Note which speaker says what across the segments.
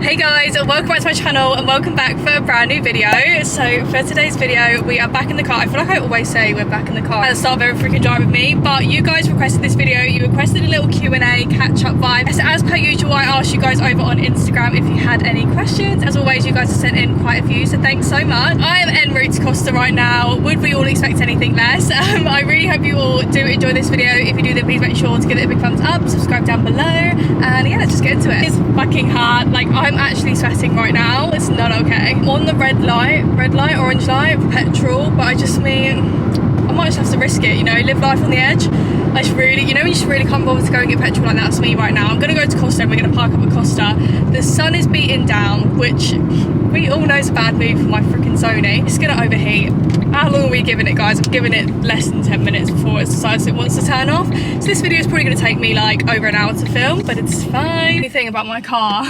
Speaker 1: Hey guys, welcome back to my channel and welcome back for a brand new video. So for today's video, we are back in the car. I feel like I always say we're back in the car at the start of every freaking drive with me, but you guys requested this video. You requested a little Q&A catch-up vibe. So as per usual, I asked you guys over on Instagram if you had any questions. As always, you guys have sent in quite a few, so thanks so much. I am en route to Costa right now. Would we all expect anything less? I really hope you all do enjoy this video. If you do, then please make sure to give it a big thumbs up, subscribe down below, and yeah, let's just get into it. It's fucking hard. Like, I'm actually sweating right now. It's not okay. I'm on the red light, orange light, petrol, but I just mean, I might just have to risk it, you know, live life on the edge. I just really, you know, when you just really can't bother to go and get petrol, like that's me right now. I'm gonna go to Costa and we're gonna park up at Costa. The sun is beating down, which we all know is a bad move for my freaking Sony. It's gonna overheat. How long are we giving it, guys? I'm giving it less than 10 minutes before it decides it wants to turn off. So this video is probably gonna take me like over an hour to film, but it's fine. The thing about my car,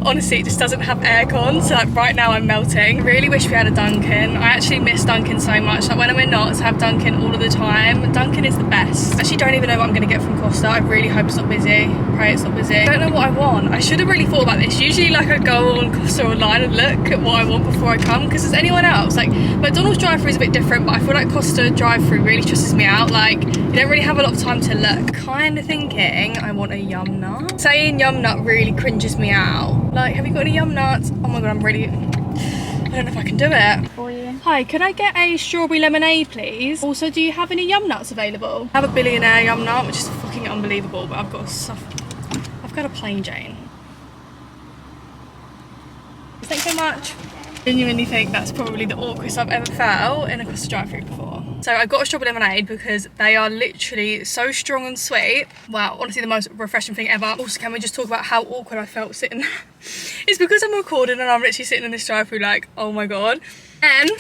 Speaker 1: honestly, it just doesn't have aircon, so like right now I'm melting. I really wish we had a Dunkin'. I actually miss Dunkin' so much. Like when I'm in knots, I have Dunkin' all of the time. Dunkin' is the best. I actually don't even know what I'm gonna get from Costa. I really hope it's not busy. Pray it's not busy. I don't know what I want. I should have really thought about this. Usually like I go on Costa online and look at what I want before I come, because as anyone else, like McDonald's drive-thru is a bit different, but I feel like Costa drive-thru really stresses me out. Like you don't really have a lot of time to look. Kind of thinking I want a yum nut. Saying yum nut really cringes me out. Like, have you got any yum nuts? Oh my god, I'm really, I don't know if I can do it. For you. Hi, could I get a strawberry lemonade, please? Also, do you have any yum nuts available? I have a billionaire yum nut, which is fucking unbelievable, but I've got a plain Jane. Thanks so much. Genuinely think that's probably the awkwardest I've ever felt in a Costa drive-thru before. So I got a strawberry lemonade because they are literally so strong and sweet. Wow, honestly the most refreshing thing ever. Also, can we just talk about how awkward I felt sitting there? It's because I'm recording and I'm literally sitting in this drive-thru like, oh my god. And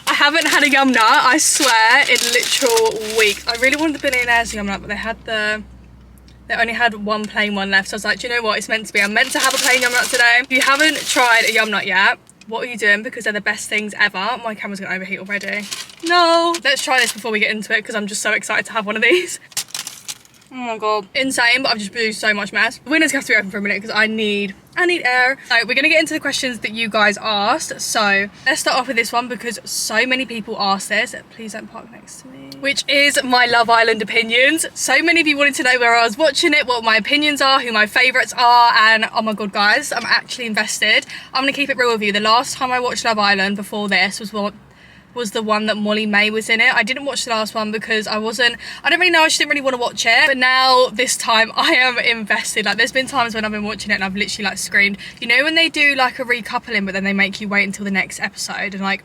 Speaker 1: I haven't had a yum nut, I swear, in literal weeks. I really wanted the billionaire's yum nut, but they only had one plain one left. So I was like, do you know what, it's meant to be. I'm meant to have a plain yum nut today. If you haven't tried a yum nut yet, what are you doing? Because they're the best things ever. My camera's gonna overheat already. No. Let's try this before we get into it because I'm just so excited to have one of these. Oh my god. Insane, but I've just produced so much mess. The windows have to be open for a minute because I need air. So we're gonna get into the questions that you guys asked. So let's start off with this one because so many people asked this. Please don't park next to me. Which is my Love Island opinions. So many of you wanted to know where I was watching it, what my opinions are, who my favourites are, and oh my god guys, I'm actually invested. I'm gonna keep it real with you. The last time I watched Love Island before this was the one that Molly May was in it. I didn't watch the last one because I don't really know, I just didn't really want to watch it. But now this time I am invested. Like there's been times when I've been watching it and I've literally like screamed. You know when they do like a recoupling but then they make you wait until the next episode, and like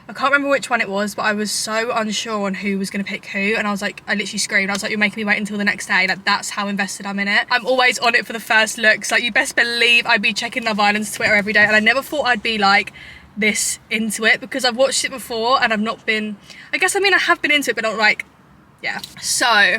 Speaker 1: I can't remember which one it was, but I was so unsure on who was going to pick who, and I was like, I literally screamed. I was like, you're making me wait until the next day. Like that's how invested I'm in it. I'm always on it for the first looks. Like you best believe I'd be checking Love Island's Twitter every day, and I never thought I'd be like this into it because I've watched it before and I've not been, I have been into it, but not like, yeah. So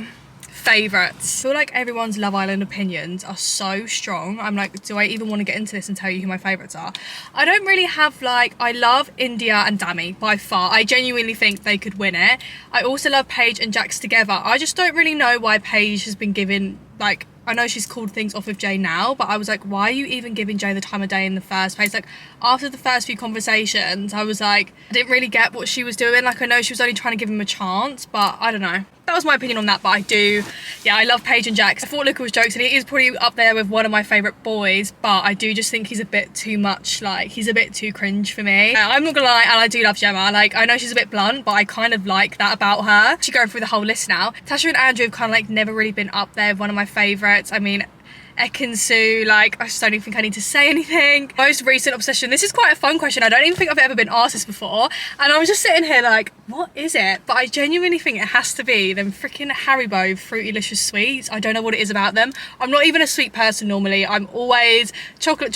Speaker 1: favourites. I feel like everyone's Love Island opinions are so strong. I'm like, do I even want to get into this and tell you who my favourites are? I don't really have like, I love India and Dami by far. I genuinely think they could win it. I also love Paige and Jax together. I just don't really know why Paige has been given, like, I know she's called things off with Jay now, but I was like, why are you even giving Jay the time of day in the first place? Like after the first few conversations, I was like, I didn't really get what she was doing. Like I know she was only trying to give him a chance, but I don't know. That was my opinion on that, but I love Paige and Jax. I thought Luca was jokes and he is probably up there with one of my favourite boys, but I do just think he's a bit too much, like he's a bit too cringe for me. I'm not gonna lie, and I do love Gemma. Like I know she's a bit blunt, but I kind of like that about her. She's going through the whole list now. Tasha and Andrew have kind of like never really been up there, one of my favourites. I mean, Ekin-Su, like I just don't even think I need to say anything. Most recent obsession. This is quite a fun question. I don't even think I've ever been asked this before, and I was just sitting here like, what is it? But I genuinely think it has to be them freaking Haribo Fruitylicious sweets. I don't know what it is about them. I'm not even a sweet person normally. I'm always chocolate,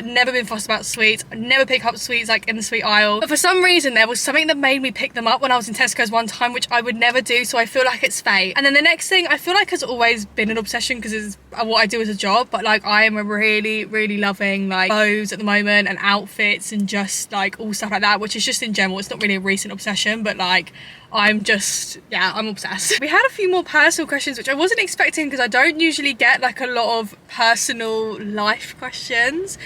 Speaker 1: never been fussed about sweets. I never pick up sweets like in the sweet aisle, but for some reason there was something that made me pick them up when I was in Tesco's one time, which I would never do, so I feel like it's fate. And then the next thing I feel like has always been an obsession because it's what I do as a job, but like I am really loving like clothes at the moment and outfits and just like all stuff like that, which is just in general, it's not really a recent obsession, but like I'm just, yeah, I'm obsessed. We had a few more personal questions, which I wasn't expecting because I don't usually get like a lot of personal life questions.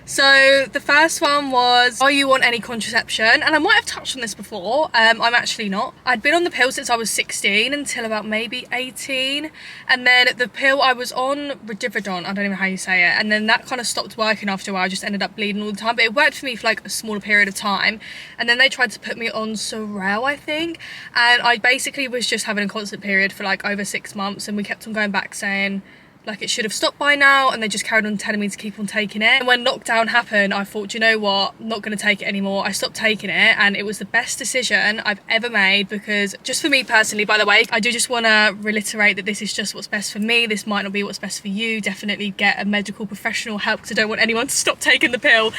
Speaker 1: So the first one was, are you on any contraception? And I might have touched on this before. I'm actually not. I'd been on the pill since I was 16 until about maybe 18. And then the pill I was on, Ridivridon, I don't even know how you say it. And then that kind of stopped working after a while. I just ended up bleeding all the time. But it worked for me for like a smaller period of time. And then they tried to put me on Sorel, I think. And I basically was just having a constant period for like over 6 months. And we kept on going back saying, like, it should have stopped by now, and they just carried on telling me to keep on taking it. And when lockdown happened, I thought, you know what, I'm not going to take it anymore. I stopped taking it, and it was the best decision I've ever made, because just for me personally, by the way, I do just want to reiterate that this is just what's best for me. This might not be what's best for you. Definitely get a medical professional help, because I don't want anyone to stop taking the pill.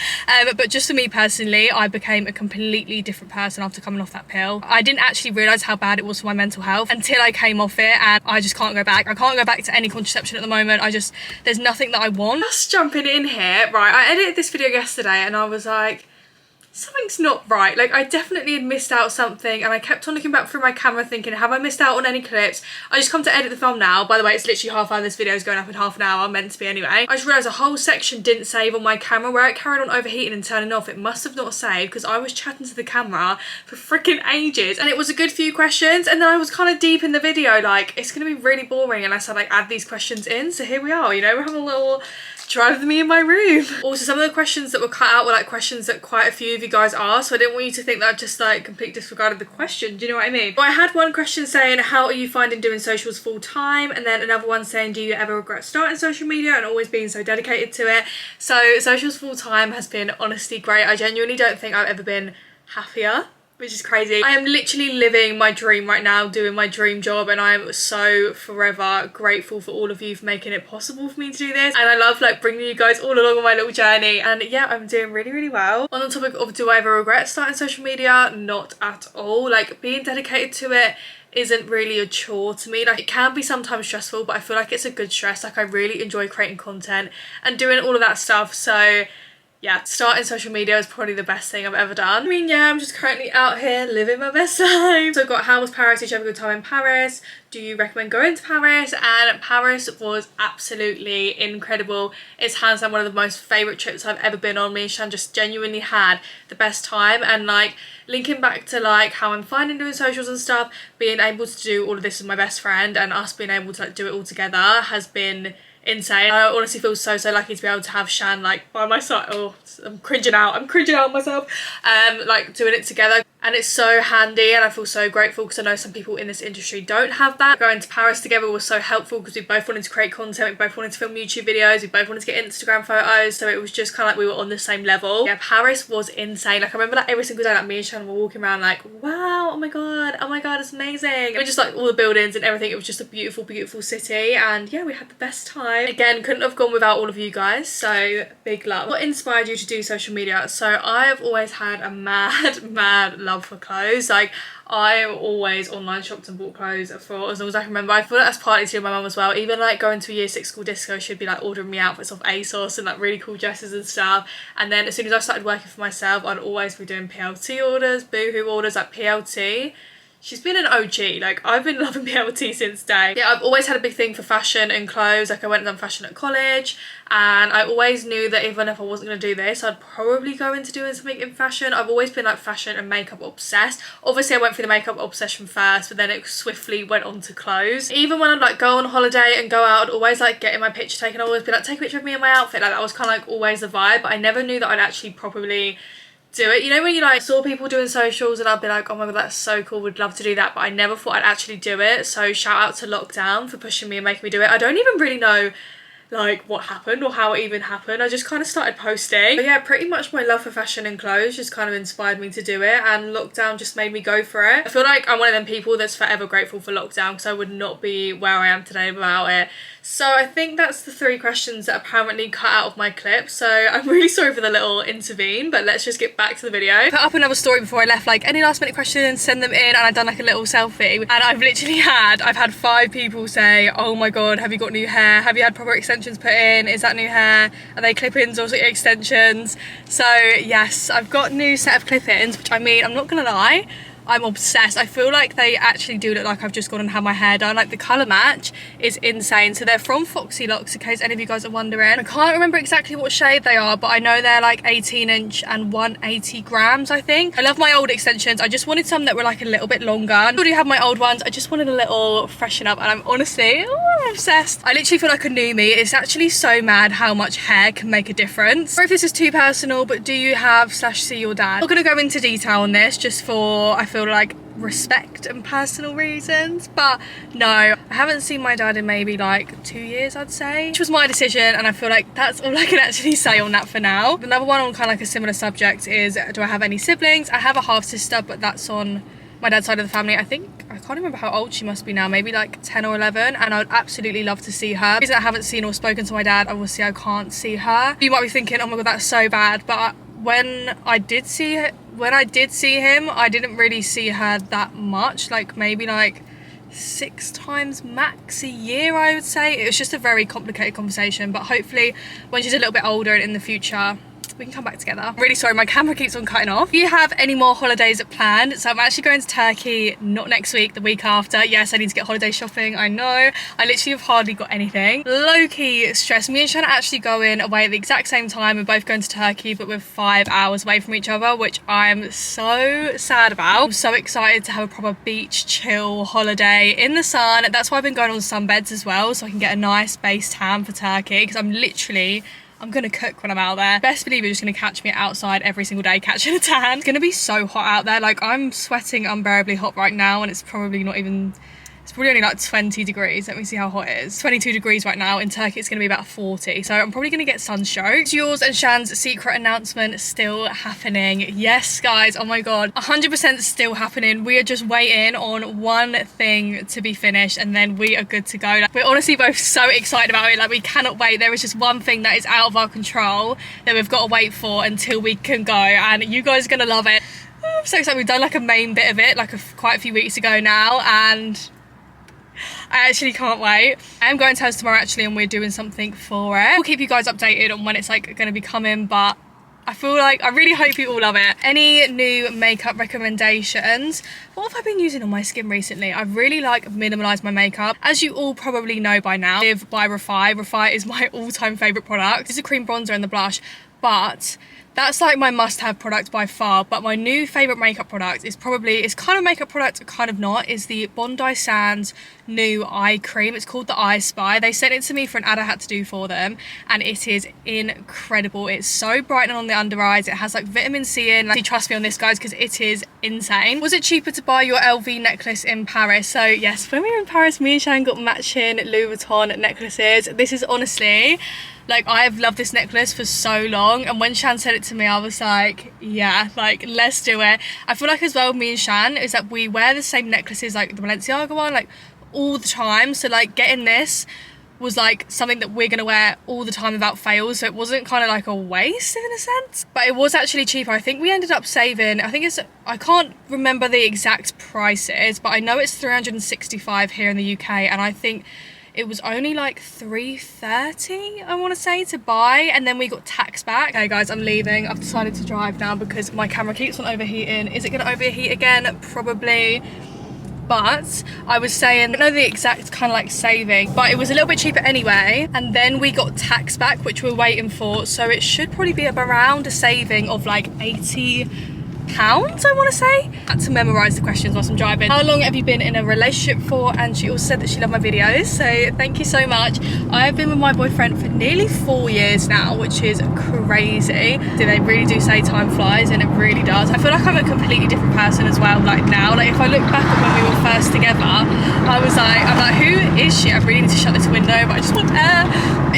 Speaker 1: But just for me personally, I became a completely different person after coming off that pill. I didn't actually realise how bad it was for my mental health until I came off it, and I just can't go back. I can't go back to any contraception at the moment. There's nothing that I want. Just jumping in here, right, I edited this video yesterday and I was like, something's not right. Like, I definitely had missed out something, and I kept on looking back through my camera thinking, have I missed out on any clips? I just come to edit the film now. By the way, it's literally half hour. This video is going up in half an hour, meant to be anyway. I just realised a whole section didn't save on my camera where it carried on overheating and turning off. It must have not saved because I was chatting to the camera for freaking ages, and it was a good few questions, and then I was kind of deep in the video, like, it's gonna be really boring unless I like add these questions in. So here we are, you know, we're having a little drive with me in my room. Also, some of the questions that were cut out were like questions that quite a few of you guys asked, so I didn't want you to think that I've just like completely disregarded the question. Do you know what I mean? But I had one question saying, how are you finding doing socials full time? And then another one saying, do you ever regret starting social media and always being so dedicated to it? So socials full time has been honestly great. I genuinely don't think I've ever been happier, which is crazy. I am literally living my dream right now, doing my dream job, and I am so forever grateful for all of you for making it possible for me to do this. And I love like bringing you guys all along on my little journey, and yeah, I'm doing really well. On the topic of, do I ever regret starting social media? Not at all. Like, being dedicated to it isn't really a chore to me. Like, it can be sometimes stressful, but I feel like it's a good stress. Like, I really enjoy creating content and doing all of that stuff. So yeah, starting social media is probably the best thing I've ever done. I mean, yeah, I'm just currently out here living my best life. So I've got, how was Paris? Did you have a good time in Paris? Do you recommend going to Paris? And Paris was absolutely incredible. It's hands down one of the most favourite trips I've ever been on. Me and Shan just genuinely had the best time. And like, linking back to like how I'm finding doing socials and stuff, being able to do all of this with my best friend and us being able to like do it all together has been insane. I honestly feel so lucky to be able to have Shan like by my side. Oh, I'm cringing out on myself. Like doing it together, and it's so handy, and I feel so grateful because I know some people in this industry don't have that. Going to Paris together was so helpful because we both wanted to create content, we both wanted to film YouTube videos, we both wanted to get Instagram photos, so it was just kind of like we were on the same level. Yeah, Paris was insane. Like, I remember like every single day, like me and Shan were walking around like, wow, oh my god, it's amazing. And just like all the buildings and everything, it was just a beautiful city, and yeah, we had the best time. Again, couldn't have gone without all of you guys, so big love. What inspired you to do social media? So I've always had a mad love for clothes. Like, I've always online shopped and bought clothes for as long as I can remember. I feel like that's partly to do with my mum as well. Even like going to a year 6 school disco, she'd be like ordering me outfits off ASOS and like really cool dresses and stuff. And then as soon as I started working for myself, I'd always be doing PLT orders, Boohoo orders. Like, PLT, she's been an OG. Like, I've been loving PLT since day. Yeah, I've always had a big thing for fashion and clothes. Like, I went and done fashion at college, and I always knew that even if I wasn't going to do this, I'd probably go into doing something in fashion. I've always been like fashion and makeup obsessed. Obviously I went through the makeup obsession first, but then it swiftly went on to clothes. Even when I'd like go on holiday and go out, I'd always like get in my picture taken. I'd always be like, take a picture of me in my outfit. Like, that was kind of like always the vibe, but I never knew that I'd actually probably do it. You know, when you like saw people doing socials and I'd be like, oh my god, that's so cool, would love to do that, but I never thought I'd actually do it. So shout out to lockdown for pushing me and making me do it. I don't even really know like what happened or how it even happened. I just kind of started posting. But yeah, pretty much my love for fashion and clothes just kind of inspired me to do it, and lockdown just made me go for it. I feel like I'm one of them people that's forever grateful for lockdown, because I would not be where I am today without it. So I think that's the 3 questions that apparently cut out of my clip, so I'm really sorry for the little intervene, but let's just get back to the video. Put up another story before I left, like, any last minute questions, send them in, and I've done like a little selfie, and I've had 5 people say, oh my god, have you got new hair, have you had proper extensions extensions put in? Is that new hair? Are they clip-ins or extensions? So yes, I've got new set of clip-ins, which I mean, I'm not gonna lie, I'm obsessed. I feel like they actually do look like I've just gone and had my hair done. Like the colour match is insane. So they're from Foxy Locks, in case any of you guys are wondering. I can't remember exactly what shade they are, but I know they're like 18" and 180 grams, I think. I love my old extensions. I just wanted some that were like a little bit longer. I already have my old ones. I just wanted a little freshen up, and I'm honestly, I'm obsessed. I literally feel like a new me. It's actually so mad how much hair can make a difference. Sorry if this is too personal, but do you have / see your dad? I'm not gonna go into detail on this just for, I feel like, respect and personal reasons, but no, I haven't seen my dad in maybe like 2 years, I'd say, which was my decision, and I feel like that's all I can actually say on that for now. Another one on kind of like a similar subject is, do I have any siblings? I have a half sister, but that's on my dad's side of the family. I think, I can't remember how old she must be now, maybe like 10 or 11, and I would absolutely love to see her. The reason I haven't seen or spoken to my dad, obviously I can't see her. You might be thinking, oh my god, that's so bad, but when I did see him, I didn't really see her that much, like maybe like 6 times max a year, I would say. It was just a very complicated conversation, but hopefully when she's a little bit older and in the future, we can come back together. I'm really sorry, my camera keeps on cutting off. Do you have any more holidays planned? So I'm actually going to Turkey, not next week, the week after. Yes, I need to get holiday shopping, I know. I literally have hardly got anything. Low-key stressed. Me and Shanna actually going away at the exact same time. We're both going to Turkey, but we're 5 hours away from each other, which I'm so sad about. I'm so excited to have a proper beach chill holiday in the sun. That's why I've been going on sunbeds as well, so I can get a nice base tan for Turkey, because I'm gonna cook when I'm out there. Best believe you're just gonna catch me outside every single day catching a tan. It's gonna be so hot out there. Like, I'm sweating unbearably hot right now, and it's probably not even, it's probably only like 20 degrees. Let me see how hot it is. 22 degrees right now. In Turkey, it's gonna be about 40. So I'm probably gonna get sunstroke. It's yours and Shan's secret announcement still happening. Yes, guys, oh my God. 100% still happening. We are just waiting on one thing to be finished, and then we are good to go. Like, we're honestly both so excited about it. Like, we cannot wait. There is just one thing that is out of our control that we've got to wait for until we can go, and you guys are gonna love it. I'm so excited. We've done like a main bit of it like quite a few weeks ago now, and I actually can't wait. I am going to hers tomorrow actually, and we're doing something for it. We'll keep you guys updated on when it's like going to be coming, but I feel like, I really hope you all love it. Any new makeup recommendations? What have I been using on my skin recently? I've really like minimalised my makeup. As you all probably know by now, I live by Refy. Refy is my all-time favourite product. It's a cream bronzer and the blush, but that's like my must-have product by far. But my new favourite makeup product is probably, it's kind of makeup product, kind of not, is the Bondi Sands new eye cream. It's called the Eye Spy. They sent it to me for an ad I had to do for them, and it is incredible. It's so brightening on the under eyes. It has like vitamin C in. Like, trust me on this, guys, because it is insane. Was it cheaper to buy your LV necklace in Paris? So yes, when we were in Paris, me and Shan got matching Louis Vuitton necklaces. This is honestly, like, I have loved this necklace for so long, and when Shan said it to me, I was like, yeah, like, let's do it. I feel like as well, me and Shan, is that we wear the same necklaces, like the Balenciaga one, like all the time. So like getting this was like something that we're gonna wear all the time without fail, so it wasn't kind of like a waste in a sense, but it was actually cheaper. I think we ended up saving, I think it's, I can't remember the exact prices, but I know it's 365 here in the UK, and I think it was only like 330, I want to say, to buy, and then we got tax back. Okay guys, I'm leaving. I've decided to drive now because my camera keeps on overheating. Is it going to overheat again? Probably. But I was saying, I don't know the exact kind of like saving, but it was a little bit cheaper anyway, and then we got tax back, which we're waiting for, so it should probably be around a saving of like £80, I want to say. I had to memorise the questions whilst I'm driving. How long have you been in a relationship for? And she also said that she loved my videos, so thank you so much. I've been with my boyfriend for nearly 4 years now, which is crazy. So they really do say time flies, and it really does. I feel like I'm a completely different person as well, like now. Like if I look back at when we were first together, I'm like, who is she? I really need to shut this window, but I just want air.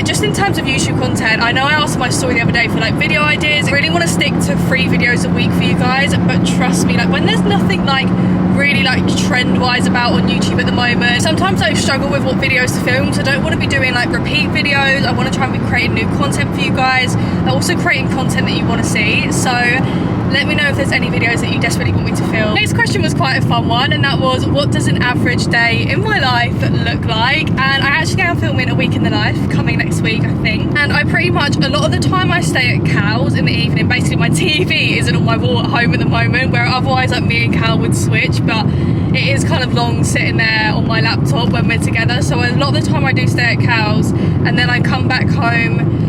Speaker 1: Just in terms of YouTube content, I know I asked my story the other day for like video ideas. I really want to stick to 3 videos a week for you guys, but trust me, like when there's nothing like really like trend wise about on YouTube at the moment, sometimes I struggle with what videos to film, so I don't want to be doing like repeat videos. I want to try and be creating new content for you guys, and also creating content that you want to see. So Let me know if there's any videos that you desperately want me to film. Next question was quite a fun one, and that was, what does an average day in my life look like? And I actually am filming a week in the life coming next week, I think. And I pretty much, a lot of the time I stay at Cal's in the evening. Basically my TV isn't on my wall at home at the moment, where otherwise like me and Cal would switch, but it is kind of long sitting there on my laptop when we're together. So a lot of the time I do stay at Cal's, and then I come back home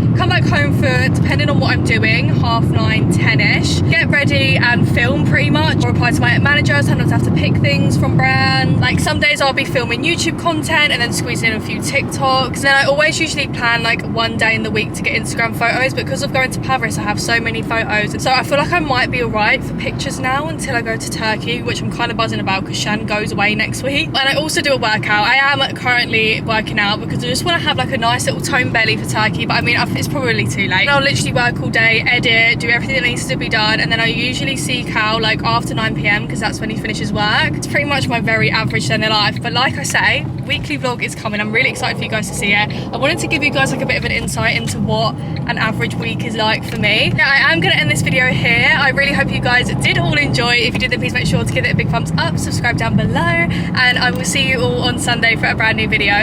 Speaker 1: for, depending on what I'm doing, 9:30, 10ish, get ready and film pretty much, or reply to my manager. Sometimes I have to pick things from brand. Like some days I'll be filming YouTube content and then squeezing in a few TikToks. And then I always usually plan like one day in the week to get Instagram photos. Because of going to Paris, I have so many photos, and so I feel like I might be alright for pictures now until I go to Turkey, which I'm kind of buzzing about because Shan goes away next week. And I also do a workout. I am currently working out because I just want to have like a nice little toned belly for Turkey, but I mean it's probably too late. And I'll literally work all day, edit, do everything that needs to be done, and then I usually see Cal like after 9 PM because that's when he finishes work. It's pretty much my very average day in their life. But like I say, weekly vlog is coming. I'm really excited for you guys to see it. I wanted to give you guys like a bit of an insight into what an average week is like for me. Now I am going to end this video here. I really hope you guys did all enjoy. If you did, then please make sure to give it a big thumbs up, subscribe down below, and I will see you all on Sunday for a brand new video.